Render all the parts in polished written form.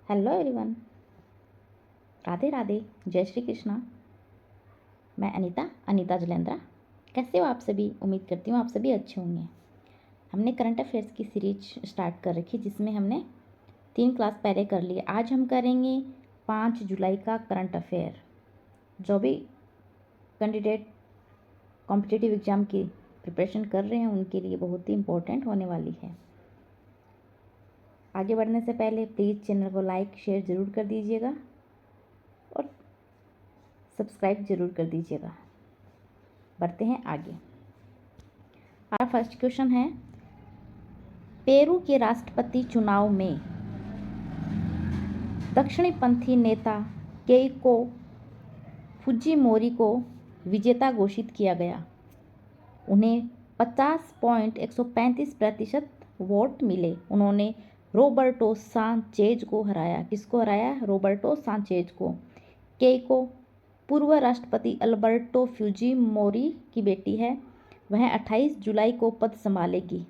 Hello everyone, Radhe Radhe, जय श्री कृष्णा। मैं अनीता जलेंद्रा। कैसे हो आप सभी? उम्मीद करती हूँ आप सभी अच्छे होंगे। हमने करंट अफेयर्स की सीरीज स्टार्ट कर रखी जिसमें हमने 3 क्लास पहले कर लिए। आज हम करेंगे 5 जुलाई का करंट अफेयर। जो भी कैंडिडेट कॉम्पिटिटिव एग्ज़ाम की प्रिपरेशन कर रहे हैं उनके लिए बहुत ही इम्पोर्टेंट होने वाली है। आगे बढ़ने से पहले प्लीज़ चैनल को लाइक शेयर ज़रूर कर दीजिएगा और सब्सक्राइब जरूर कर दीजिएगा। बढ़ते हैं आगे। हमारा फर्स्ट क्वेश्चन है, पेरू के राष्ट्रपति चुनाव में दक्षिणपंथी नेता केइको फुजिमोरी को विजेता घोषित किया गया। उन्हें 50.135% वोट मिले। उन्होंने रोबर्टो सांचेज को हराया। किसको हराया? रोबर्टो सांचेज को। केइको पूर्व राष्ट्रपति अल्बर्टो फुजिमोरी की बेटी है। वह 28 जुलाई को पद संभालेगी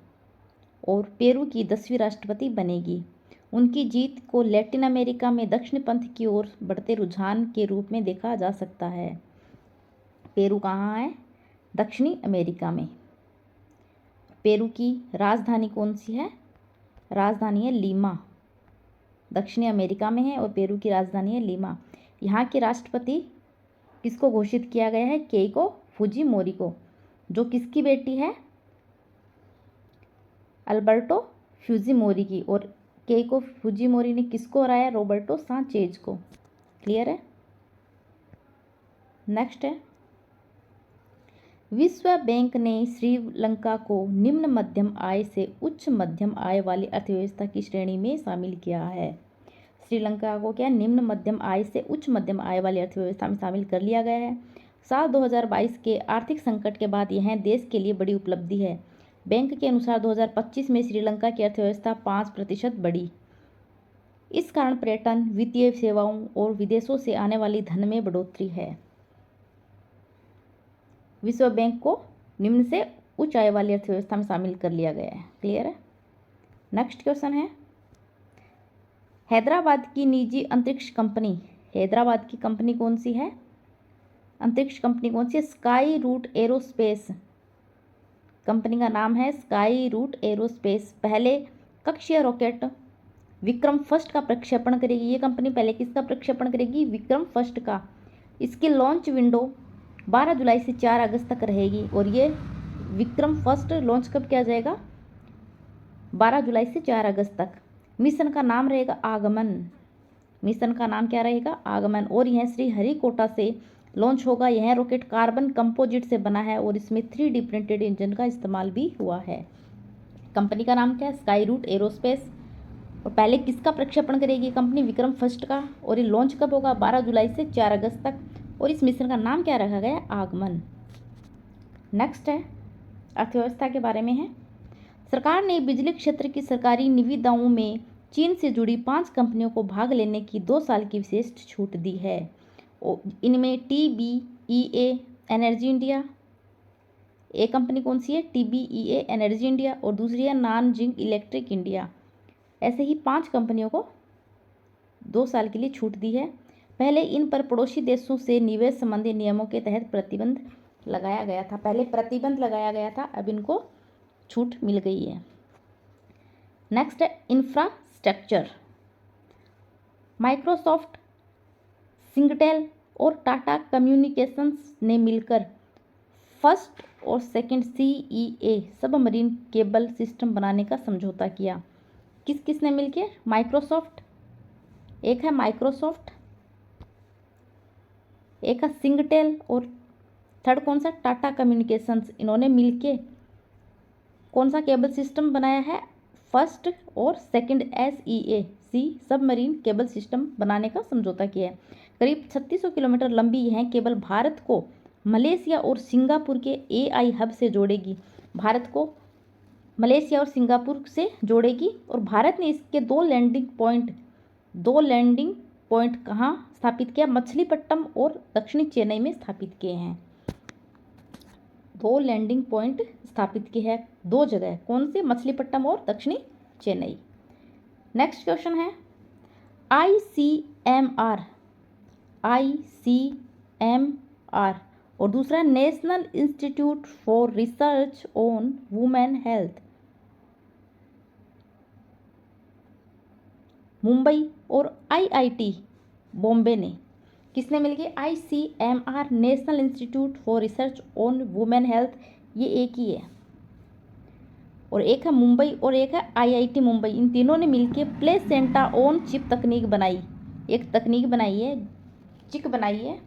और पेरू की 10वीं राष्ट्रपति बनेगी। उनकी जीत को लैटिन अमेरिका में दक्षिणपंथ की ओर बढ़ते रुझान के रूप में देखा जा सकता है। पेरू कहाँ है? दक्षिणी अमेरिका में। पेरू की राजधानी कौन सी है? राजधानी है लीमा। दक्षिणी अमेरिका में है और पेरू की राजधानी है लीमा। यहाँ के राष्ट्रपति किसको घोषित किया गया है? केइको फुजिमोरी को, जो किसकी बेटी है? अल्बर्टो फुजिमोरी की। और केइको फुजिमोरी ने किसको हराया? रोबर्टो सांचेज को। क्लियर है? नेक्स्ट है, विश्व बैंक ने श्रीलंका को निम्न मध्यम आय से उच्च मध्यम आय वाली अर्थव्यवस्था की श्रेणी में शामिल किया है। श्रीलंका को क्या निम्न मध्यम आय से उच्च मध्यम आय वाली अर्थव्यवस्था में शामिल कर लिया गया है। साल 2022 के आर्थिक संकट के बाद यह देश के लिए बड़ी उपलब्धि है। बैंक के अनुसार 2025 में श्रीलंका की अर्थव्यवस्था 5% बढ़ी। इस कारण पर्यटन, वित्तीय सेवाओं और विदेशों से आने वाली धन में बढ़ोतरी है। विश्व बैंक को निम्न से उच्च आय वाली अर्थव्यवस्था में शामिल कर लिया गया है। क्लियर है? नेक्स्ट क्वेश्चन है, हैदराबाद की निजी अंतरिक्ष कंपनी, हैदराबाद की कंपनी कौन सी है? अंतरिक्ष कंपनी कौन सी है? Skyroot aerospace. कंपनी का नाम है स्काई रूट एरोस्पेस। पहले कक्षीय रॉकेट विक्रम फर्स्ट का प्रक्षेपण करेगी। ये कंपनी पहले किसका प्रक्षेपण करेगी? विक्रम फर्स्ट का। इसकी लॉन्च विंडो 12 जुलाई से 4 अगस्त तक रहेगी। और ये विक्रम फर्स्ट लॉन्च कब किया जाएगा? 12 जुलाई से 4 अगस्त तक। मिशन का नाम रहेगा आगमन। मिशन का नाम क्या रहेगा? आगमन। और यह श्रीहरिकोटा से लॉन्च होगा। यह रॉकेट कार्बन कंपोजिट से बना है और इसमें 3D प्रिंटेड इंजन का इस्तेमाल भी हुआ है। कंपनी का नाम क्या है? स्काई रूट एरोस्पेस। और पहले किसका प्रक्षेपण करेगी कंपनी? विक्रम फर्स्ट का। और ये लॉन्च कब होगा? 12 जुलाई से 4 अगस्त तक। और इस मिशन का नाम क्या रखा गया? आगमन। नेक्स्ट है, अर्थव्यवस्था के बारे में है। सरकार ने बिजली क्षेत्र की सरकारी निविदाओं में चीन से जुड़ी 5 कंपनियों को भाग लेने की 2 साल की विशेष छूट दी है। इनमें TBEA एनर्जी इंडिया, एक कंपनी कौन सी है? TBEA एनर्जी इंडिया, और दूसरी है नानजिंग इलेक्ट्रिक इंडिया। ऐसे ही 5 कंपनियों को 2 साल के लिए छूट दी है। पहले इन पर पड़ोसी देशों से निवेश संबंधी नियमों के तहत प्रतिबंध लगाया गया था। पहले प्रतिबंध लगाया गया था, अब इनको छूट मिल गई है। नेक्स्ट है इंफ्रास्ट्रक्चर। माइक्रोसॉफ्ट, सिंगटेल और टाटा कम्युनिकेशंस ने मिलकर फर्स्ट और second CEA submarine cable system बनाने का समझौता किया। किस किस ने मिलकर? माइक्रोसॉफ्ट, एक है माइक्रोसॉफ्ट, एक है सिंगटेल, और थर्ड कौन सा? टाटा कम्युनिकेशंस। इन्होंने मिलके कौन सा केबल सिस्टम बनाया है? फर्स्ट और second SEAC submarine cable system बनाने का समझौता किया है। करीब 3600 किलोमीटर लंबी यह केबल भारत को मलेशिया और सिंगापुर के AI हब से जोड़ेगी। भारत को मलेशिया और सिंगापुर से जोड़ेगी। और भारत ने इसके 2 लैंडिंग पॉइंट कहाँ स्थापित किया? मछलीपट्टम और दक्षिणी चेन्नई में स्थापित किए हैं। 2 लैंडिंग पॉइंट स्थापित किए हैं 2 जगह। कौन से? मछलीपट्टम और दक्षिणी चेन्नई। नेक्स्ट क्वेश्चन है, ICMR, और दूसरा national institute for research on women health, Mumbai और IIT बॉम्बे ने किसने मिलके, ICMR national institute for research on women health, ये एक ही है, और एक है मुंबई और एक है IIT मुंबई, इन तीनों ने मिलके प्लेसेंटा ऑन चिप तकनीक बनाई, एक तकनीक बनाई है, चिप बनाई है,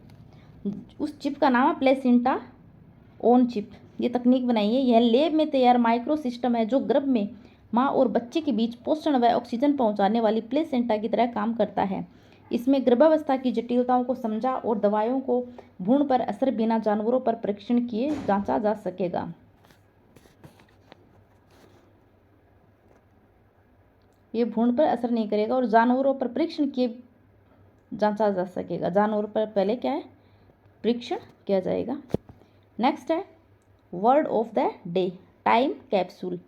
उस चिप का नाम है प्लेसेंटा ऑन चिप, ये तकनीक बनाई है। यह लैब में तैयार माइक्रो सिस्टम है जो गर्भ में माँ और बच्चे के बीच पोषण व ऑक्सीजन पहुंचाने वाली प्लेसेंटा की तरह काम करता है। इसमें गर्भावस्था की जटिलताओं को समझा और दवाइयों को भ्रूण पर असर बिना जानवरों पर परीक्षण किए जांचा जा सकेगा। ये भ्रूण पर असर नहीं करेगा और जानवरों पर परीक्षण किए जांचा जा सकेगा। जानवरों पर पहले क्या है, परीक्षण किया जाएगा। नेक्स्ट है word of the day, time capsule.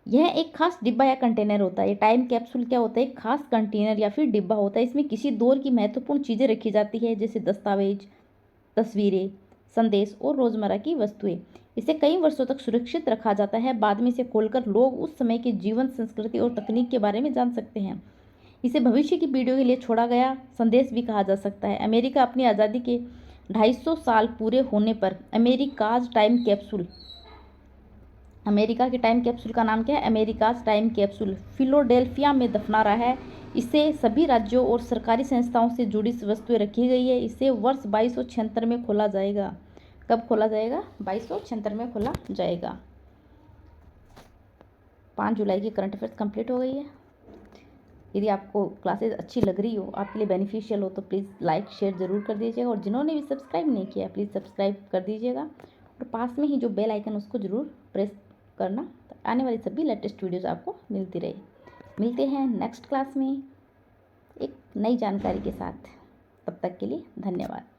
यह एक खास डिब्बा या कंटेनर होता है। ये टाइम कैप्सूल क्या होता है, एक खास कंटेनर या फिर डिब्बा होता है। इसमें किसी दौर की महत्वपूर्ण चीज़ें रखी जाती है, जैसे दस्तावेज, तस्वीरें, संदेश और रोज़मर्रा की वस्तुएं। इसे कई वर्षों तक सुरक्षित रखा जाता है। बाद में इसे खोलकर लोग उस समय के जीवन, संस्कृति और तकनीक के बारे में जान सकते हैं। इसे भविष्य की पीढ़ियों के लिए छोड़ा गया संदेश भी कहा जा सकता है। अमेरिका अपनी आज़ादी के 250 साल पूरे होने पर अमेरिकाज टाइम कैप्सूल, अमेरिका के टाइम कैप्सूल का नाम क्या है, अमेरिकाज टाइम कैप्सूल, फिलाडेल्फिया में दफना रहा है। इसे सभी राज्यों और सरकारी संस्थाओं से जुड़ी वस्तुएं रखी गई है। इसे वर्ष 2276 में खोला जाएगा। कब खोला जाएगा, 2276 में खोला जाएगा। 5 जुलाई की करंट अफेयर्स कंप्लीट हो गई है। यदि आपको क्लासेस अच्छी लग रही हो, आपके लिए बेनिफिशियल हो, तो प्लीज़ लाइक शेयर ज़रूर कर दीजिएगा, और जिन्होंने भी सब्सक्राइब नहीं किया प्लीज़ सब्सक्राइब कर दीजिएगा, और पास में ही जो बेल आइकन उसको ज़रूर प्रेस करना, तो आने वाली सभी लेटेस्ट वीडियोस आपको मिलती रहे। मिलते हैं नेक्स्ट क्लास में एक नई जानकारी के साथ। तब तक के लिए धन्यवाद।